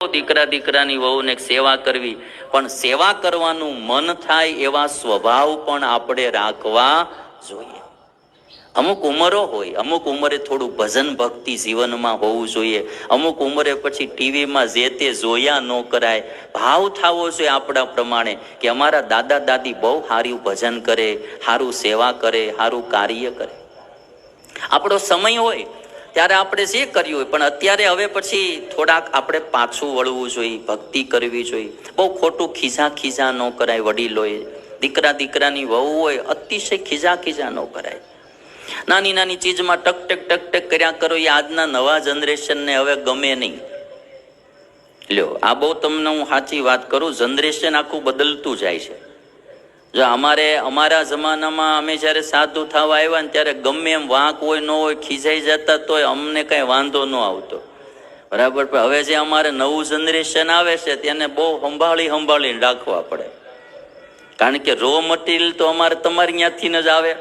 દીકરા દીકરાની વહુને સેવા કરવી, પણ સેવા કરવાનું મન થાય એવા સ્વભાવ પણ આપણે રાખવા જોઈએ. અમુક ઉંમરો હોય, અમુક ઉંમરે થોડું ભજન ભક્તિ જીવનમાં હોવું જોઈએ. અમુક ઉંમરે પછી ટીવીમાં જે તે જોયા ન કરાય. ભાવ થવો જોઈએ આપણા પ્રમાણે કે અમારા દાદા દાદી બહુ સારું ભજન કરે, સારું સેવા કરે, સારું કાર્ય કરે. આપણો સમય હોય ત્યારે આપણે જે કર્યું હોય, પણ અત્યારે હવે પછી થોડાક આપણે પાછું વળવું જોઈએ, ભક્તિ કરવી જોઈએ. બહુ ખોટું ખીજા ન કરાય. વડીલોએ દીકરા દીકરાની વહુ હોય અતિશય ખીજા ન કરાય. નાની નાની ચીજમાં ટક કર્યા કરો, એ આજના નવા જનરેશનને હવે ગમે નહીં. લ્યો, આ બહુ તમને હું સાચી વાત કરું, જનરેશન આખું બદલતું જાય છે. જો અમારા જમાનામાં અમે જ્યારે સાધુ થવા આવ્યા ને ત્યારે ગમે એમ વાંક હોય ન હોય ખીજાઈ જતા તોય અમને કઈ વાંધો ન આવતો, બરાબર. પણ હવે જે અમારે નવું જનરેશન આવે છે તેને બહુ સંભાળીને રાખવા પડે, કારણ કે રો મટીરિયલ તો અમારે તમારી ત્યાંથી જ આવે.